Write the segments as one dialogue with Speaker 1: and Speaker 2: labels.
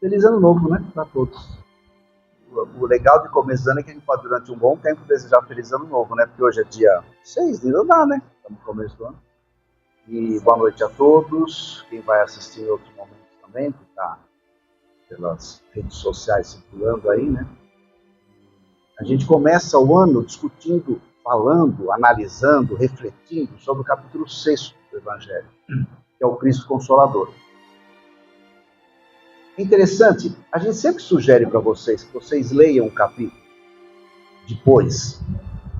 Speaker 1: Feliz ano novo, né? Para todos. O legal de começo do ano é que a gente pode, durante um bom tempo, desejar feliz ano novo, né? Porque hoje é dia 6, ainda dá, né? Estamos no começo do ano. E boa noite a todos. Quem vai assistir em outros momentos também, que está pelas redes sociais circulando aí, né? A gente começa o ano discutindo, falando, analisando, refletindo sobre o capítulo 6 do Evangelho, que é o Cristo Consolador. Interessante, a gente sempre sugere para vocês que vocês leiam o capítulo depois,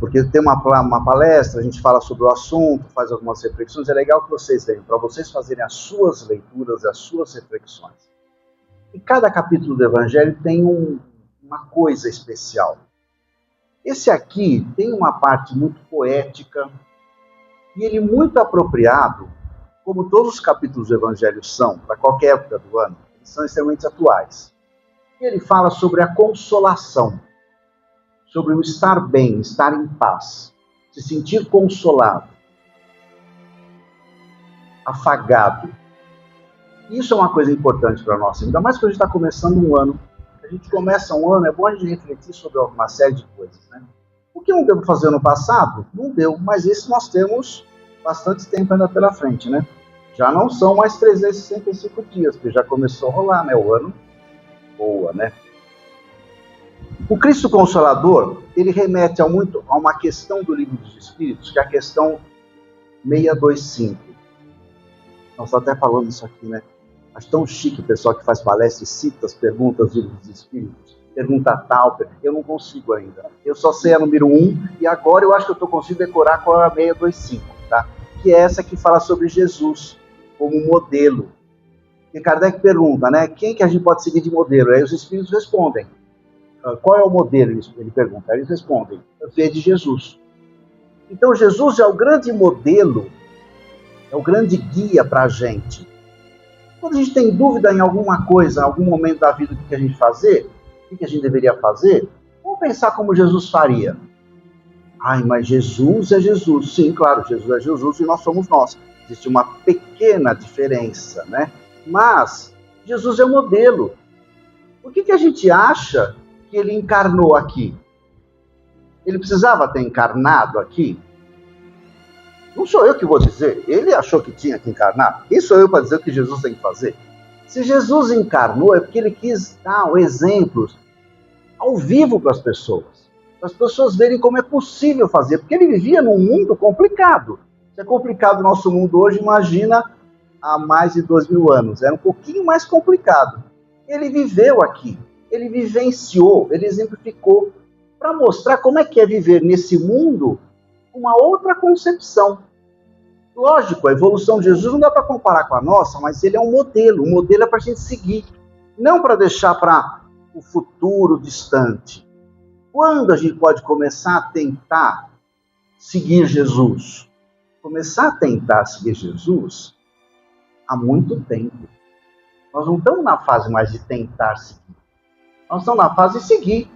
Speaker 1: porque tem uma palestra, a gente fala sobre o assunto, faz algumas reflexões, é legal que vocês leiam, para vocês fazerem as suas leituras, as suas reflexões. E cada capítulo do Evangelho tem uma coisa especial. Esse aqui tem uma parte muito poética, e ele muito apropriado, como todos os capítulos do Evangelho são, para qualquer época do ano, são extremamente atuais. E ele fala sobre a consolação, sobre o estar bem, estar em paz, se sentir consolado, afagado. Isso é uma coisa importante para nós, ainda mais quando a gente está começando um ano. A gente começa um ano, é bom a gente refletir sobre uma série de coisas, né? O que não deu para fazer no passado? Não deu, mas isso nós temos bastante tempo ainda pela frente, né? Já não são mais 365 dias, porque já começou a rolar, né? O ano voa, né? O Cristo Consolador, ele remete a uma questão do Livro dos Espíritos, que é a questão 625. Nós estamos até falando isso aqui, né? Acho tão chique o pessoal que faz palestra e cita as perguntas do Livro dos Espíritos. Pergunta tal, eu não consigo ainda. Eu só sei a número 1, e agora eu acho que eu estou conseguindo decorar qual é a 625, tá? Que é essa que fala sobre Jesus como modelo. E Kardec pergunta, né? Quem que a gente pode seguir de modelo? Aí os Espíritos respondem. Qual é o modelo? Ele pergunta. Aí eles respondem. Vê de Jesus. Então Jesus é o grande modelo, é o grande guia para a gente. Quando a gente tem dúvida em alguma coisa, em algum momento da vida, o que a gente fazer, o que a gente deveria fazer, vamos pensar como Jesus faria. Ai, mas Jesus é Jesus. Sim, claro, Jesus é Jesus e nós somos nós. Existe uma pequena diferença, né? Mas Jesus é o modelo. Por que a gente acha que ele encarnou aqui? Ele precisava ter encarnado aqui? Não sou eu que vou dizer. Ele achou que tinha que encarnar. Quem sou eu para dizer o que Jesus tem que fazer? Se Jesus encarnou, é porque ele quis dar exemplos ao vivo para as pessoas verem como é possível fazer, porque ele vivia num mundo complicado. Se é complicado o nosso mundo hoje, imagina há mais de 2000 anos. Era um pouquinho mais complicado. Ele viveu aqui, ele vivenciou, ele exemplificou, para mostrar como é que é viver nesse mundo uma outra concepção. Lógico, a evolução de Jesus não dá para comparar com a nossa, mas ele é um modelo é para a gente seguir, não para deixar para o futuro distante. Quando a gente pode começar a tentar seguir Jesus? Começar a tentar seguir Jesus há muito tempo. Nós não estamos na fase mais de tentar seguir. Nós estamos na fase de seguir.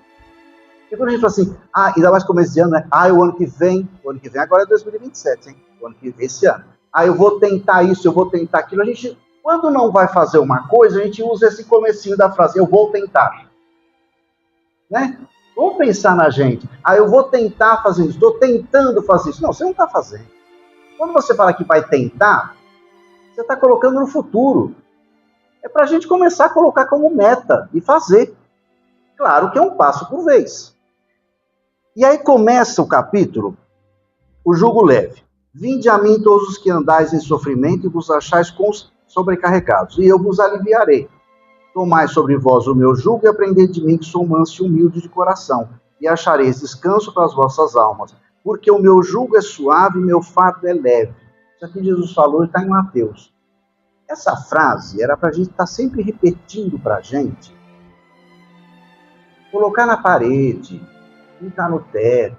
Speaker 1: E quando a gente fala assim, ainda mais começo de ano, né? O ano que vem agora é 2027, hein? O ano que vem, esse ano. Eu vou tentar isso, eu vou tentar aquilo. A gente, quando não vai fazer uma coisa, a gente usa esse comecinho da frase, eu vou tentar. Né? Vamos pensar na gente. Eu vou tentar fazer isso, estou tentando fazer isso. Não, você não está fazendo. Quando você fala que vai tentar, você está colocando no futuro. É para a gente começar a colocar como meta e fazer. Claro que é um passo por vez. E aí começa o capítulo, o jugo leve. Vinde a mim todos os que andais em sofrimento e vos achais sobrecarregados, e eu vos aliviarei. Tomai sobre vós o meu jugo e aprendei de mim que sou manso e humilde de coração, e achareis descanso para as vossas almas, porque o meu jugo é suave e meu fardo é leve. Isso aqui Jesus falou e está em Mateus. Essa frase era para a gente estar sempre repetindo para a gente, colocar na parede, pintar no teto,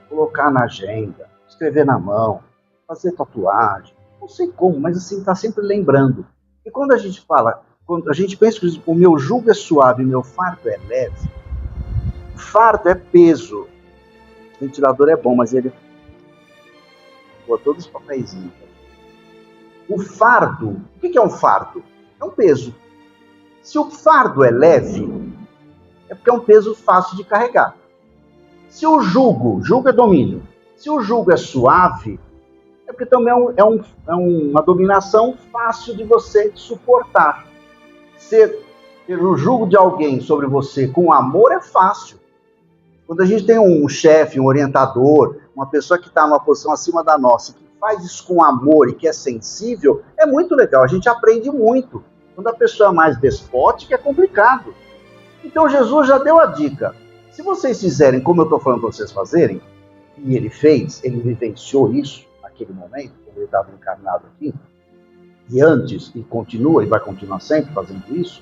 Speaker 1: colocar na agenda, escrever na mão, fazer tatuagem, não sei como, mas assim, está sempre lembrando. E quando a gente fala, quando a gente pensa que o meu jugo é suave e meu fardo é leve, fardo é peso. O ventilador é bom, mas ele botou todos os papeizinhos. O fardo, o que é um fardo? É um peso. Se o fardo é leve, é porque é um peso fácil de carregar. Se o jugo é domínio, se o jugo é suave, é porque também é uma dominação fácil de você suportar. Ter o jugo de alguém sobre você com amor é fácil. Quando a gente tem um chefe, um orientador, uma pessoa que está numa posição acima da nossa, que faz isso com amor e que é sensível, é muito legal, a gente aprende muito. Quando a pessoa é mais despótica, é complicado. Então Jesus já deu a dica. Se vocês fizerem como eu estou falando para vocês fazerem, e ele fez, ele vivenciou isso naquele momento, quando ele estava encarnado aqui, e antes, e continua, e vai continuar sempre fazendo isso,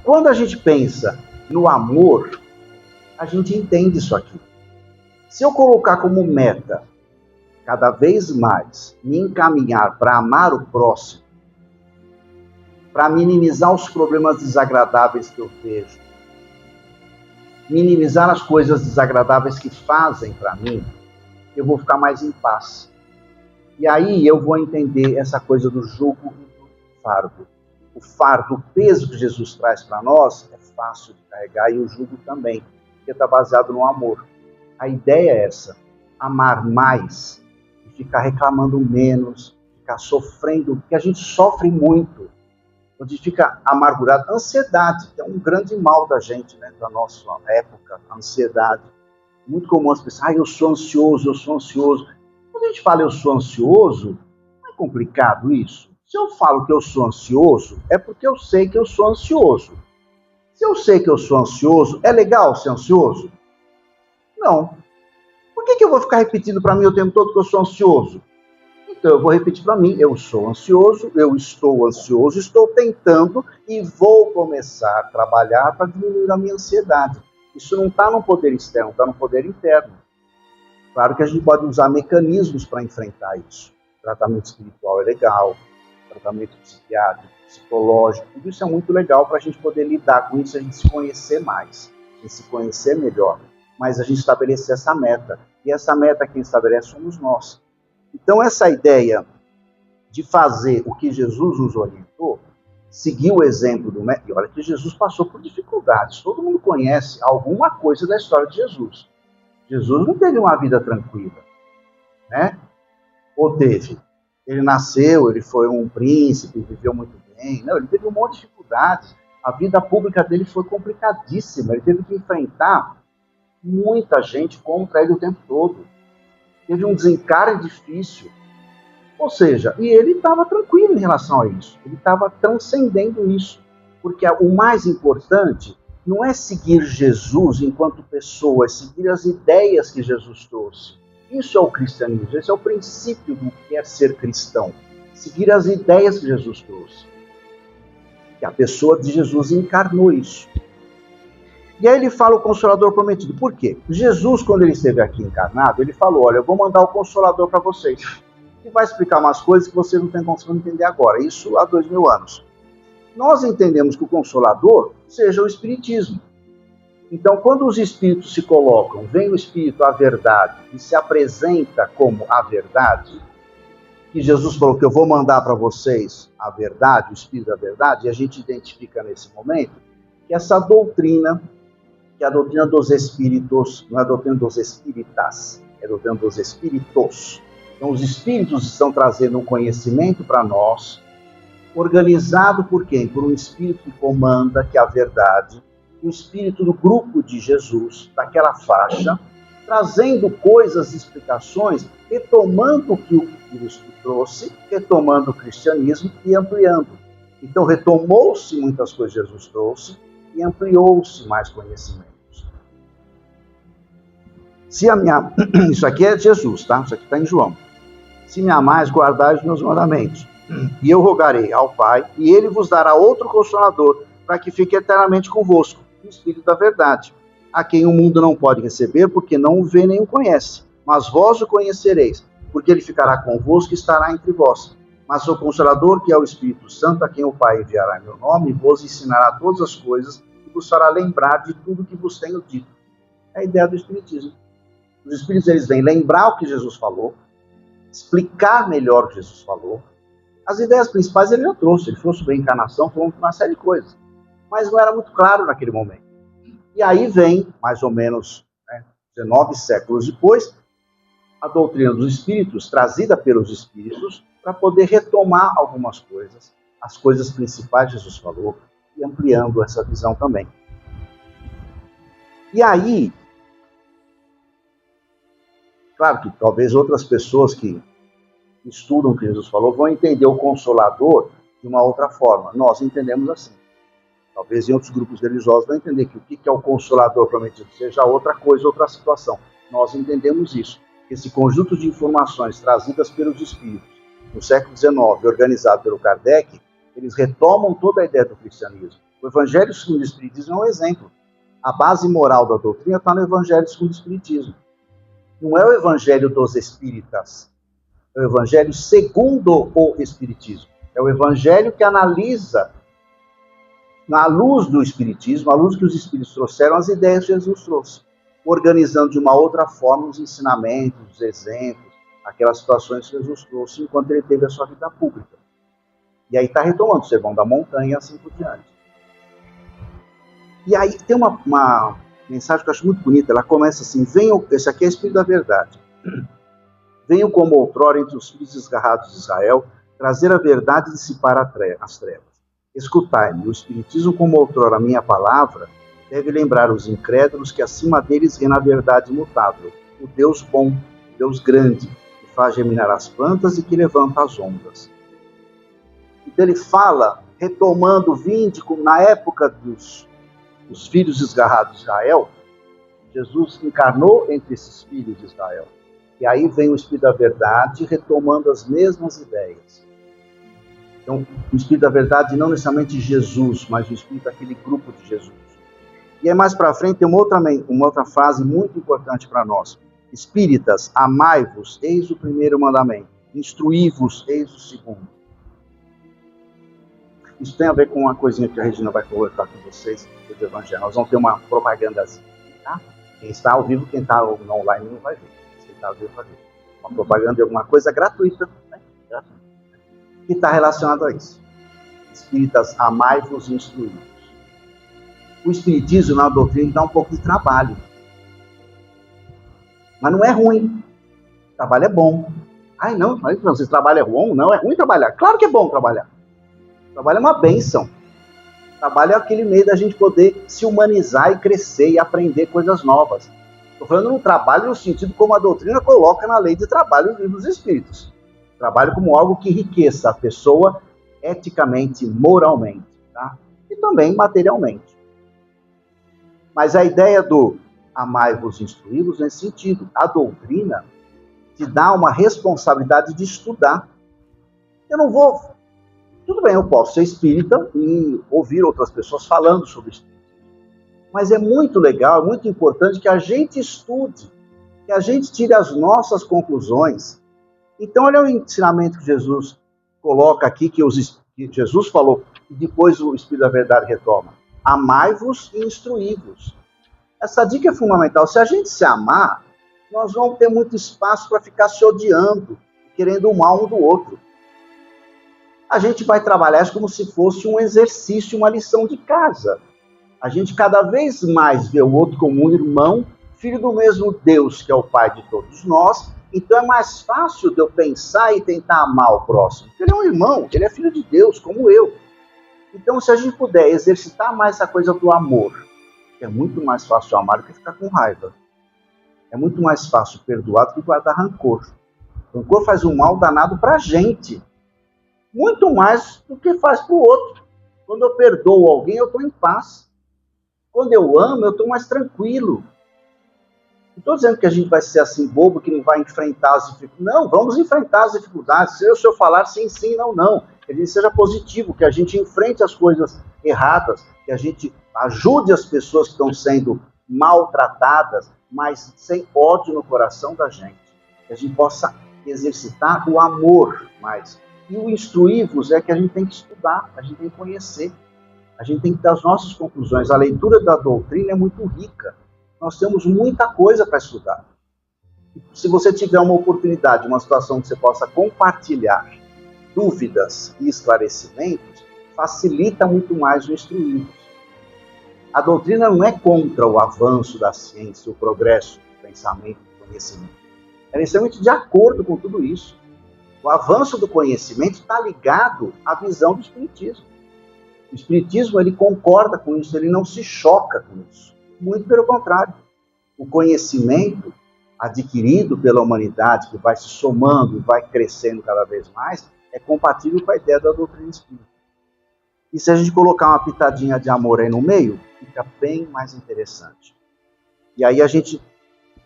Speaker 1: quando a gente pensa no amor, a gente entende isso aqui. Se eu colocar como meta, cada vez mais, me encaminhar para amar o próximo, para minimizar os problemas desagradáveis que eu vejo, minimizar as coisas desagradáveis que fazem para mim, eu vou ficar mais em paz. E aí eu vou entender essa coisa do jugo e do fardo. O fardo, o peso que Jesus traz para nós, é fácil de carregar, e o jugo também, porque está baseado no amor. A ideia é essa, amar mais e ficar reclamando menos, ficar sofrendo, porque a gente sofre muito. Quando a gente fica amargurado, ansiedade, que é um grande mal da gente, né, da nossa época, a ansiedade. Muito comum as pessoas, eu sou ansioso, eu sou ansioso. Quando a gente fala eu sou ansioso, não é complicado isso? Se eu falo que eu sou ansioso, é porque eu sei que eu sou ansioso. Se eu sei que eu sou ansioso, é legal ser ansioso? Não. Por que eu vou ficar repetindo para mim o tempo todo que eu sou ansioso? Então eu vou repetir para mim, eu sou ansioso, eu estou ansioso, estou tentando e vou começar a trabalhar para diminuir a minha ansiedade. Isso não está no poder externo, está no poder interno. Claro que a gente pode usar mecanismos para enfrentar isso. Tratamento espiritual é legal, tratamento psiquiátrico, psicológico, tudo isso é muito legal para a gente poder lidar com isso, a gente se conhecer mais, a gente se conhecer melhor. Mas a gente estabelecer essa meta. E essa meta quem estabelece somos nós. Então essa ideia de fazer o que Jesus nos orientou, seguir o exemplo do mestre, e olha que Jesus passou por dificuldades, todo mundo conhece alguma coisa da história de Jesus. Jesus não teve uma vida tranquila, né? Ou teve? Ele nasceu, ele foi um príncipe, viveu muito bem. Não, ele teve um monte de dificuldades. A vida pública dele foi complicadíssima. Ele teve que enfrentar muita gente contra ele o tempo todo. Teve um desencare difícil. Ou seja, e ele estava tranquilo em relação a isso. Ele estava transcendendo isso. Porque o mais importante não é seguir Jesus enquanto pessoa, é seguir as ideias que Jesus trouxe. Isso é o cristianismo, esse é o princípio do que é ser cristão. Seguir as ideias que Jesus trouxe. E a pessoa de Jesus encarnou isso. E aí ele fala o Consolador prometido. Por quê? Jesus, quando ele esteve aqui encarnado, ele falou, olha, eu vou mandar o Consolador para vocês. Que vai explicar umas coisas que vocês não têm condição de entender agora. Isso há 2000 anos. Nós entendemos que o Consolador seja o Espiritismo. Então, quando os Espíritos se colocam, vem o Espírito, a verdade, e se apresenta como a verdade, que Jesus falou que eu vou mandar para vocês a verdade, o Espírito da verdade, e a gente identifica nesse momento que essa doutrina, que é a doutrina dos Espíritos, não é a doutrina dos Espíritas, é a doutrina dos Espíritos. Então, os Espíritos estão trazendo um conhecimento para nós, organizado por quem? Por um Espírito que comanda, que é a verdade, um Espírito do grupo de Jesus, daquela faixa, trazendo coisas, explicações, retomando o que o Cristo trouxe, retomando o cristianismo e ampliando. Então, retomou-se muitas coisas que Jesus trouxe e ampliou-se mais conhecimentos. Isso aqui é Jesus, tá? Isso aqui está em João. Se me amais, guardai os meus mandamentos. E eu rogarei ao Pai, e ele vos dará outro Consolador, para que fique eternamente convosco, o Espírito da verdade, a quem o mundo não pode receber, porque não o vê nem o conhece. Mas vós o conhecereis, porque ele ficará convosco e estará entre vós. Mas o Consolador, que é o Espírito Santo, a quem o Pai enviará em meu nome, vos ensinará todas as coisas e vos fará lembrar de tudo que vos tenho dito. É a ideia do Espiritismo. Os Espíritos, eles vêm lembrar o que Jesus falou, explicar melhor o que Jesus falou, As ideias principais ele já trouxe, ele falou sobre a encarnação, falou uma série de coisas, mas não era muito claro naquele momento. E aí vem, mais ou menos, 19 séculos depois, a doutrina dos espíritos, trazida pelos espíritos, para poder retomar algumas coisas, as coisas principais Jesus falou, e ampliando essa visão também. E aí, claro que talvez outras pessoas que estudam o que Jesus falou vão entender o Consolador de uma outra forma. Nós entendemos assim. Talvez em outros grupos religiosos vão entender que o que é o Consolador prometido seja outra coisa, outra situação. Nós entendemos isso. Esse conjunto de informações trazidas pelos espíritos no século XIX, organizado pelo Kardec, eles retomam toda a ideia do cristianismo. O Evangelho segundo o Espiritismo é um exemplo. A base moral da doutrina está no Evangelho segundo o Espiritismo. Não é o Evangelho dos Espíritas, é o Evangelho segundo o Espiritismo. É o Evangelho que analisa, na luz do Espiritismo, a luz que os Espíritos trouxeram, as ideias que Jesus trouxe, organizando de uma outra forma os ensinamentos, os exemplos, aquelas situações que Jesus trouxe enquanto ele teve a sua vida pública. E aí está retomando o Sermão da Montanha e assim por diante. E aí tem uma mensagem que eu acho muito bonita, ela começa assim: venham, esse aqui é o Espírito da Verdade. Venham como outrora entre os filhos desgarrados de Israel, trazer a verdade e dissipar as trevas. Escutai-me, o Espiritismo como outrora a minha palavra, deve lembrar os incrédulos que acima deles reina a verdade imutável, o Deus bom, o Deus grande, que faz germinar as plantas e que levanta as ondas. Então ele fala, retomando, na época dos filhos desgarrados de Israel, Jesus encarnou entre esses filhos de Israel. E aí vem o Espírito da Verdade retomando as mesmas ideias. Então, o Espírito da Verdade não necessariamente Jesus, mas o Espírito daquele grupo de Jesus. E aí mais para frente tem uma outra frase muito importante para nós. Espíritas, amai-vos, eis o primeiro mandamento. Instruí-vos, eis o segundo. Isso tem a ver com uma coisinha que a Regina vai colocar com vocês do Evangelho. Nós vamos ter uma propagandazinha, tá? Quem está ao vivo, quem está online não vai ver. Quem está ao vivo vai ver. Uma propaganda de alguma coisa gratuita, né? Gratuita. Que está relacionado a isso. Espíritas, amai-vos e instruí-vos. O Espiritismo, na doutrina, dá um pouco de trabalho. Mas não é ruim. O trabalho é bom. Ai, não, vocês trabalho é bom? Não, é ruim trabalhar. Claro que é bom trabalhar. O trabalho é uma bênção. O trabalho é aquele meio da gente poder se humanizar e crescer e aprender coisas novas. Estou falando no trabalho no sentido como a doutrina coloca na lei de trabalho dos espíritos. Trabalho como algo que enriqueça a pessoa eticamente, moralmente, tá? E também materialmente. Mas a ideia do amai-vos e instruí-vos nesse sentido. A doutrina te dá uma responsabilidade de estudar. Eu não vou... Tudo bem, eu posso ser espírita e ouvir outras pessoas falando sobre isso. Mas é muito legal, é muito importante que a gente estude, que a gente tire as nossas conclusões. Então, olha o ensinamento que Jesus coloca aqui, que Jesus falou, e depois o Espírito da Verdade retoma. Amai-vos e instruí-vos. Essa dica é fundamental. Se a gente se amar, nós vamos ter muito espaço para ficar se odiando, querendo o mal um do outro. A gente vai trabalhar como se fosse um exercício, uma lição de casa. A gente cada vez mais vê o outro como um irmão, filho do mesmo Deus, que é o Pai de todos nós. Então é mais fácil de eu pensar e tentar amar o próximo. Porque ele é um irmão, ele é filho de Deus, como eu. Então, se a gente puder exercitar mais essa coisa do amor, é muito mais fácil amar do que ficar com raiva. É muito mais fácil perdoar do que guardar rancor. O rancor faz um mal danado para a gente. Muito mais do que faz para o outro. Quando eu perdoo alguém, eu estou em paz. Quando eu amo, eu estou mais tranquilo. Não estou dizendo que a gente vai ser assim bobo, que não vai enfrentar as dificuldades. Não, vamos enfrentar as dificuldades. Se eu falar sim, sim, não, não. Que a gente seja positivo, que a gente enfrente as coisas erradas, que a gente ajude as pessoas que estão sendo maltratadas, mas sem ódio no coração da gente. Que a gente possa exercitar o amor mais. E o instruir-vos é que a gente tem que estudar, a gente tem que conhecer, a gente tem que ter as nossas conclusões. A leitura da doutrina é muito rica. Nós temos muita coisa para estudar. Se você tiver uma oportunidade, uma situação que você possa compartilhar dúvidas e esclarecimentos, facilita muito mais o instruí-los. A doutrina não é contra o avanço da ciência, o progresso do pensamento, do conhecimento. Ela é extremamente de acordo com tudo isso. O avanço do conhecimento está ligado à visão do Espiritismo. O Espiritismo, ele concorda com isso, ele não se choca com isso. Muito pelo contrário. O conhecimento adquirido pela humanidade, que vai se somando e vai crescendo cada vez mais, é compatível com a ideia da doutrina espírita. E se a gente colocar uma pitadinha de amor aí no meio, fica bem mais interessante. E aí a gente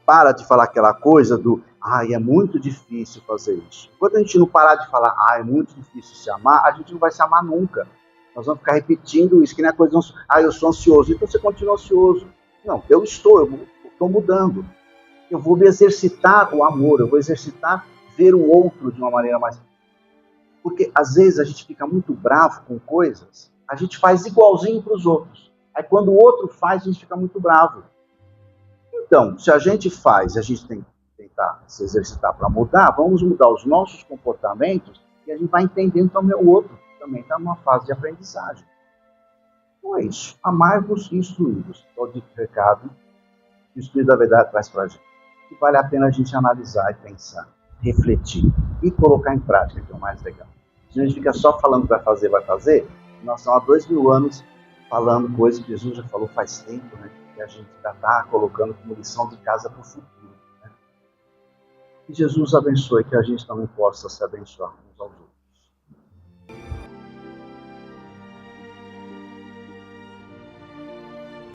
Speaker 1: para de falar aquela coisa do é muito difícil fazer isso. Enquanto a gente não parar de falar é muito difícil se amar, a gente não vai se amar nunca. Nós vamos ficar repetindo isso, que nem a coisa eu sou ansioso, então você continua ansioso. Não, eu estou mudando. Eu vou me exercitar o amor, eu vou exercitar ver o outro de uma maneira mais... Porque às vezes a gente fica muito bravo com coisas, a gente faz igualzinho para os outros. Aí quando o outro faz, a gente fica muito bravo. Então, se a gente faz, a gente tem que tentar se exercitar para mudar, vamos mudar os nossos comportamentos e a gente vai entendendo também o outro, também está numa fase de aprendizagem. Então é isso. Amar-vos e instruí-vos. É o dito recado que o Espírito da Verdade traz para a gente. E vale a pena a gente analisar e pensar, refletir e colocar em prática, que é o mais legal. Se a gente fica só falando que vai fazer, nós estamos há 2000 anos falando coisas que Jesus já falou faz tempo, né? Que a gente já está colocando como lição de casa para o futuro. Né? Que Jesus abençoe, que a gente também possa se abençoar uns aos outros.